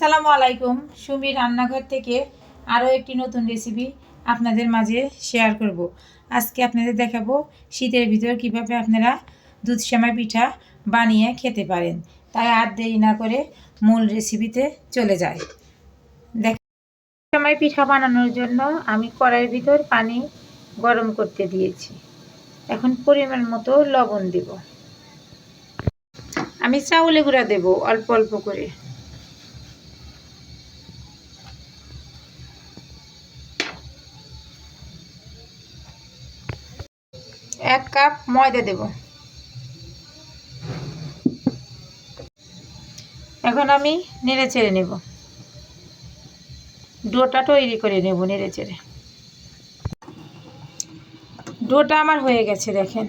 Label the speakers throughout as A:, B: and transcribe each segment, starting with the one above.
A: আসসালামু আলাইকুম। সুমির রান্নাঘর থেকে আরও একটি নতুন রেসিপি আপনাদের মাঝে শেয়ার করব। আজকে আপনাদের দেখাবো শীতের ভিতর কিভাবে আপনারা দুধ সেমাই পিঠা বানিয়ে খেতে পারেন। তাই আর দেরি না করে মূল রেসিপিতে চলে যায়। দেখেন, সেমাই পিঠা বানানোর জন্য আমি কড়াইয়ের ভিতর পানি গরম করতে দিয়েছি। এখন পরিমাণ মতো লবণ দেব। আমি চাউলে গুঁড়া দেব অল্প অল্প করে। এক কাপ ময়দা দেব। এখন আমি নেড়ে চেড়ে নেব, ডোটা তৈরি করে নেব নেড়ে চেড়ে। ডোটা আমার হয়ে গেছে, দেখেন।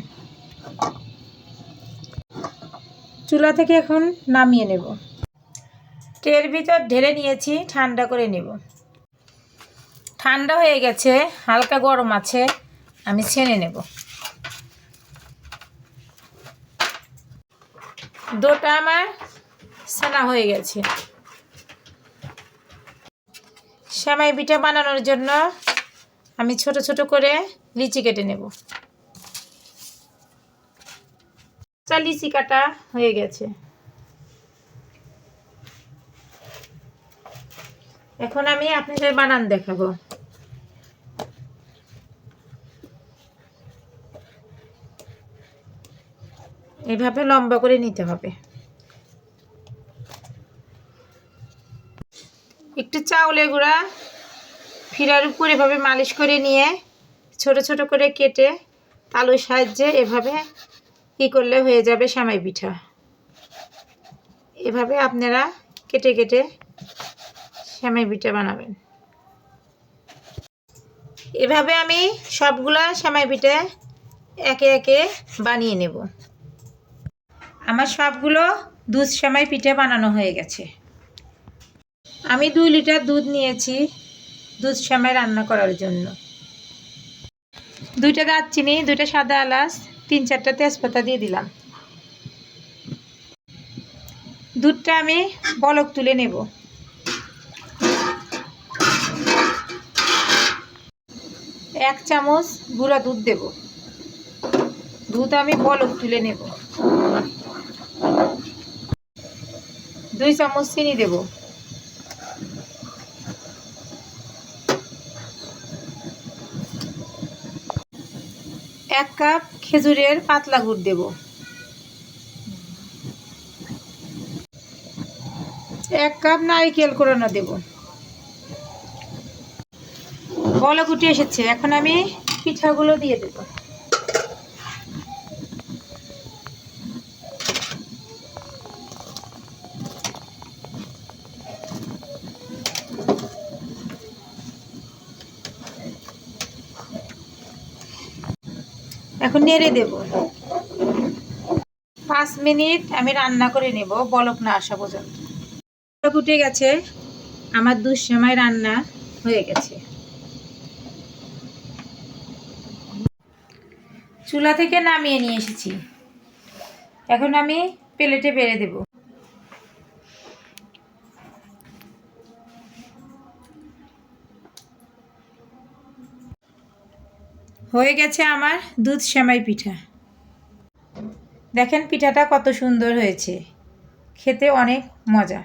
A: চুলা থেকে এখন নামিয়ে নেব। ট্রের ভিতর ঢেলে নিয়েছি, ঠান্ডা করে নেব। ঠান্ডা হয়ে গেছে, হালকা গরম আছে, আমি ছেনে নেব। ডোটা আমার ছানা হয়ে গেছে। সেমাই পিঠা বানানোর জন্য আমি ছোট ছোট করে লিচি কেটে নেব। লিচি কাটা হয়ে গেছে। এখন আমি আপনাদের বানান দেখাবো। এভাবে লম্বা করে নিতে হবে। একটু চাউলের গুঁড়া ফিরার উপর এভাবে মালিশ করে নিয়ে ছোট ছোট করে কেটে তালুর সাহায্যে এভাবে করলে হয়ে যাবে সেমাই পিঠা। এভাবে আপনারা কেটে কেটে সেমাই পিঠা বানাবেন। এভাবে আমি সবগুলা সেমাই পিঠা একে একে বানিয়ে নেব। আমার সবগুলো দুধ সেমাই পিঠা বানানো হয়ে গেছে। আমি 2 লিটার দুধ নিয়েছি দুধ সেমাই রান্না করার জন্য। 2টা দারচিনি, 2টা সাদা এলাচ, 3-4টা তেজপাতা দিয়ে দিলাম। দুধটা আমি বলক তুলে নেব। এক চামচ গুঁড়া দুধ দেব। দুধ আমি বলক তুলে নেব। 2 চামচ চিনি দেব। 1 কাপ খেজুরের পাতলা গুড় দেব। 1 কাপ নারকেল কোড়ানো দেব। বলক উঠে এসেছে, এখন আমি পিঠাগুলো দিয়ে দেব। এখন নেড়ে দেব। 5 মিনিট আমি রান্না করে নেব বলক না আসা পর্যন্ত। বলক উঠে গেছে, আমার দুধ সেমাই রান্না হয়ে গেছে। চুলা থেকে নামিয়ে নিয়ে এসেছি। এখন আমি প্লেটে বেড়ে দেব। হয়ে গেছে আমার দুধ সেমাই পিঠা। দেখেন পিঠাটা কত সুন্দর হয়েছে, খেতে অনেক মজা।